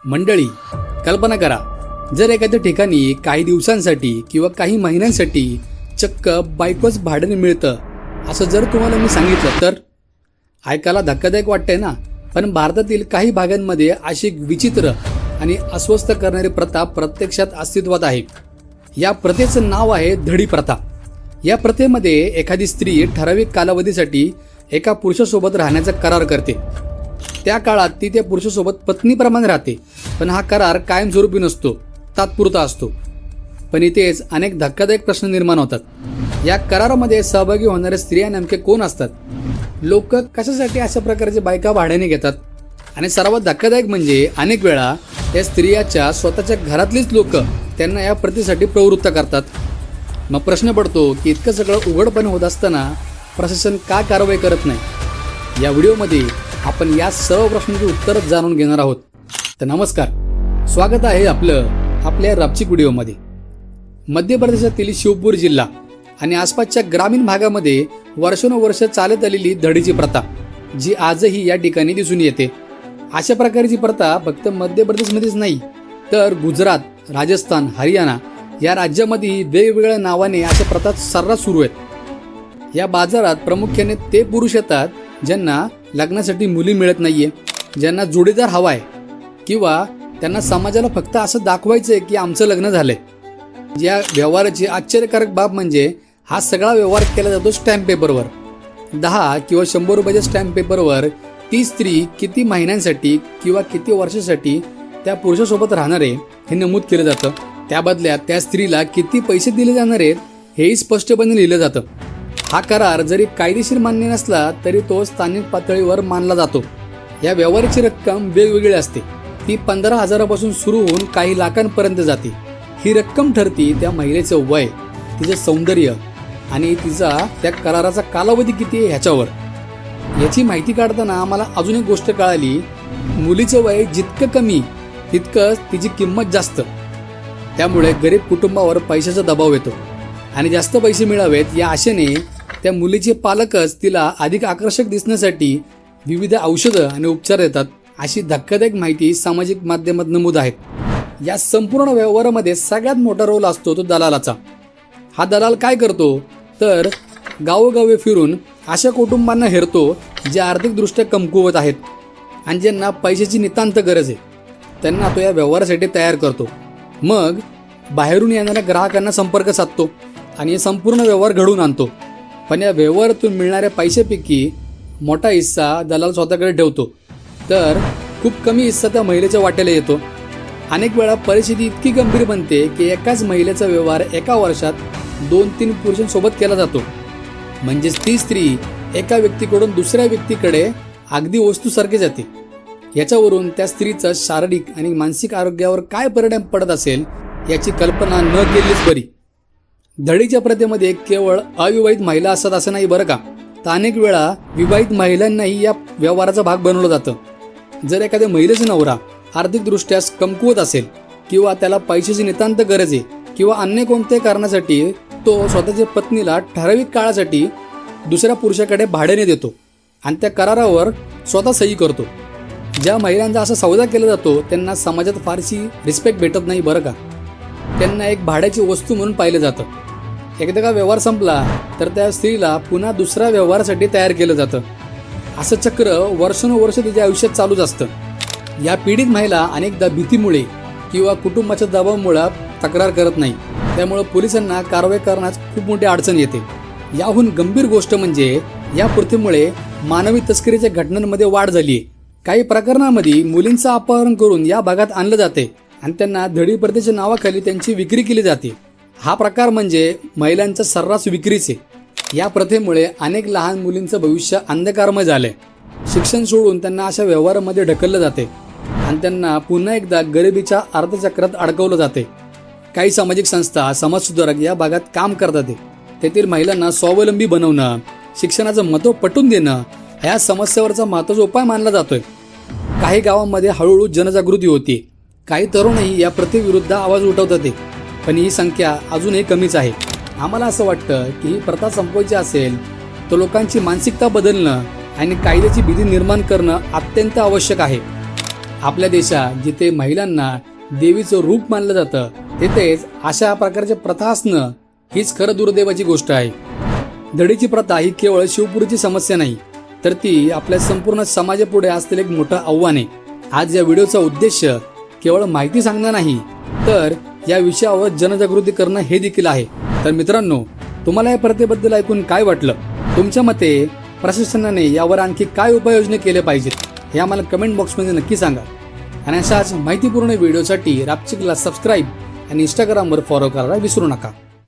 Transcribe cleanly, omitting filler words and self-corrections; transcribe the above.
मंडळी, कल्पना करा, जर एखाद्या ठिकाणी काही दिवसांसाठी किंवा काही महिन्यांसाठी चक्क बायकोच भाड्याने मिळतं असं जर तुम्हाला मी सांगितलं तर ऐकायला धक्कादायक वाटतंय ना. पण भारतातील काही भागांमध्ये अशी एक विचित्र आणि अस्वस्थ करणारी प्रथा प्रत्यक्षात अस्तित्वात आहे. या प्रथेचं नाव आहे धडी प्रथा. या प्रथेमध्ये एखादी स्त्री ठराविक कालावधीसाठी एका पुरुषासोबत राहण्याचा करार करते. त्या काळात ती त्या पुरुषासोबत पत्नीप्रमाणे राहते, पण हा करार कायमस्वरूपी नसतो, तात्पुरता असतो. पण इथेच अनेक धक्कादायक प्रश्न निर्माण होतात. या करारामध्ये सहभागी होणाऱ्या स्त्रिया नेमके कोण असतात? लोक कशासाठी अशा प्रकारचे बायका भाड्याने घेतात? आणि सर्वात धक्कादायक म्हणजे अनेक वेळा या स्त्रियाच्या स्वतःच्या घरातलीच लोक त्यांना या प्रथेसाठी प्रवृत्त करतात. मग प्रश्न पडतो की इतकं सगळं उघडपणे होत असताना प्रशासन का कारवाई करत नाही? या व्हिडिओमध्ये आपण या सर्व प्रश्नांची उत्तरच जाणून घेणार आहोत. तर नमस्कार, स्वागत आहे आपल्या रापचिक व्हिडिओमध्ये. मध्य प्रदेशातील शिवपूर जिल्हा आणि आसपासच्या ग्रामीण भागामध्ये वर्षानुवर्ष चालत आलेली धडीची प्रथा, जी आजही या ठिकाणी दिसून येते. अशा प्रकारची प्रथा फक्त मध्य प्रदेशमध्येच नाही, तर गुजरात, राजस्थान, हरियाणा या राज्यामध्ये वेगवेगळ्या नावाने अशा प्रथा सर्रास सुरू आहेत. या बाजारात प्रामुख्याने ते पुरुष येतात ज्यांना लग्नासाठी मुली मिळत नाहीये, ज्यांना जोडीदार हवा आहे, किंवा त्यांना समाजाला फक्त असं दाखवायचं आहे की आमचं लग्न झालंय. या व्यवहाराची आश्चर्यकारक बाब म्हणजे हा सगळा व्यवहार केला जातो स्टॅम्प पेपरवर. 10 किंवा 100 रुपयाच्या स्टॅम्प पेपरवर ती स्त्री किती महिन्यांसाठी किंवा किती वर्षासाठी त्या पुरुषासोबत राहणार आहे हे नमूद केलं जातं. त्या बदल्यात त्या स्त्रीला किती पैसे दिले जाणार आहेत हेही स्पष्टपणे लिहिलं जातं. हा करार जरी कायदेशीर मान्य नसला तरी तो स्थानिक पातळीवर मानला जातो. या व्यवहाराची रक्कम वेगवेगळी असते. ती 15,000पासून सुरू होऊन काही लाखांपर्यंत जाते. ही रक्कम ठरती त्या महिलेचं वय, तिचं सौंदर्य आणि तिचा त्या कराराचा कालावधी किती आहे ह्याच्यावर. याची माहिती काढताना आम्हाला अजून एक गोष्ट कळाली. मुलीचं वय जितकं कमी तितकंच तिची किंमत जास्त. त्यामुळे गरीब कुटुंबावर पैशाचा दबाव येतो आणि जास्त पैसे मिळावेत या आशेने त्या मुलीचे पालकच तिला अधिक आकर्षक दिसण्यासाठी विविध औषधं आणि उपचार देतात. अशी धक्कादायक माहिती सामाजिक माध्यमात नमूद आहेत. या संपूर्ण व्यवहारामध्ये सगळ्यात मोठा रोल असतो तो दलालाचा. हा दलाल काय करतो तर गावोगावी फिरून अशा कुटुंबांना हेरतो जे आर्थिकदृष्ट्या कमकुवत आहेत आणि ज्यांना पैशाची नितांत गरज आहे. त्यांना तो या व्यवहारासाठी तयार करतो. मग बाहेरून येणाऱ्या ग्राहकांना संपर्क साधतो आणि हे संपूर्ण व्यवहार घडवून आणतो. पण या व्यवहारातून मिळणाऱ्या पैशापैकी मोठा हिस्सा दलाल स्वतःकडे ठेवतो, तर खूप कमी हिस्सा त्या महिलेच्या वाट्याला येतो. अनेक वेळा परिस्थिती इतकी गंभीर बनते की एकाच महिलेचा व्यवहार एका वर्षात 2-3 पुरुषांसोबत केला जातो. म्हणजेच ती स्त्री एका व्यक्तीकडून दुसऱ्या व्यक्तीकडे अगदी वस्तूसारखे जाते. याच्यावरून त्या स्त्रीचं शारीरिक आणि मानसिक आरोग्यावर काय परिणाम पडत असेल याची कल्पना न केलीच बरी. धडीच्या प्रथेमध्ये केवळ अविवाहित महिला असतात असं नाही बरं का, तर अनेक वेळा विवाहित महिलांनाही या व्यवहाराचा भाग बनवलं जातं. जर एखाद्या महिलेचा नवरा आर्थिकदृष्ट्या कमकुवत असेल किंवा त्याला पैशाची नितांत गरज आहे किंवा अन्य कोणत्याही कारणासाठी तो स्वतःच्या पत्नीला ठराविक काळासाठी दुसऱ्या पुरुषाकडे भाड्याने देतो आणि त्या करारावर स्वतः सही करतो. ज्या महिलांचा असा सौदा केला जातो त्यांना समाजात फारशी रिस्पेक्ट भेटत नाही बरं का. त्यांना एक भाड्याची वस्तू म्हणून पाहिलं जातं. एकदा का व्यवहार संपला तर त्या स्त्रीला पुन्हा दुसऱ्या व्यवहारासाठी तयार केलं जातं. असं चक्र वर्षानुवर्ष तिच्या आयुष्यात चालूच असतं. या पीडित महिला अनेकदा भीतीमुळे किंवा कुटुंबाच्या दबावामुळे तक्रार करत नाही. त्यामुळे पोलिसांना कारवाई करण्यास खूप मोठी अडचण येते. याहून गंभीर गोष्ट म्हणजे या प्रथेमुळे मानवी तस्करीच्या घटनांमध्ये वाढ झाली आहे. काही प्रकरणांमध्ये मुलींचं अपहरण करून या भागात आणलं जाते आणि त्यांना धडी प्रथेच्या नावाखाली त्यांची विक्री केली जाते. हा प्रकार म्हणजे महिलांचा सर्रास विक्रीचे. या प्रथेमुळे अनेक लहान मुलींचं भविष्य अंधकारमय झालंय. शिक्षण सोडून त्यांना अशा व्यवहारामध्ये ढकललं जाते आणि त्यांना पुन्हा एकदा गरिबीच्या अर्थचक्रात अडकवलं जाते. काही सामाजिक संस्था, समाजसुधारक या भागात काम करतात. तेथील महिलांना स्वावलंबी बनवणं, शिक्षणाचं महत्त्व पटवून देणं ह्या समस्येवरचा महत्त्वाचा उपाय मानला जातोय. काही गावांमध्ये हळूहळू जनजागृती होती. काही तरुणही या प्रथेविरुद्ध आवाज उठवतात, पण ही संख्या अजूनही कमीच आहे. आम्हाला असं वाटतं की ही प्रथा संपवायची असेल तर लोकांची मानसिकता बदलणं आणि कायद्याची भीती निर्माण करणं अत्यंत आवश्यक आहे. आपल्या देशात जिथे महिलांना देवीचं रूप मानलं जातं तिथेच अशा प्रकारच्या प्रथा असणं हीच खरं दुर्दैवाची गोष्ट आहे. दडीची प्रथा ही केवळ शिवपुरीची समस्या नाही, तर ती आपल्या संपूर्ण समाजापुढे असलेलं एक मोठं आव्हान आहे. आज या व्हिडिओचा उद्देश केवळ माहिती सांगणं नाही, तर या विषयावर जनजागृती करणं हे देखील आहे. तर मित्रांनो, तुम्हाला या प्रथेबद्दल ऐकून काय वाटलं? तुमच्या मते प्रशासनाने यावर आणखी काय उपाययोजना केल्या पाहिजेत हे आम्हाला कमेंट बॉक्समध्ये नक्की सांगा. आणि अशाच माहितीपूर्ण व्हिडिओसाठी रापचिकला सबस्क्राईब आणि इंस्टाग्रामवर फॉलो करायला विसरू नका.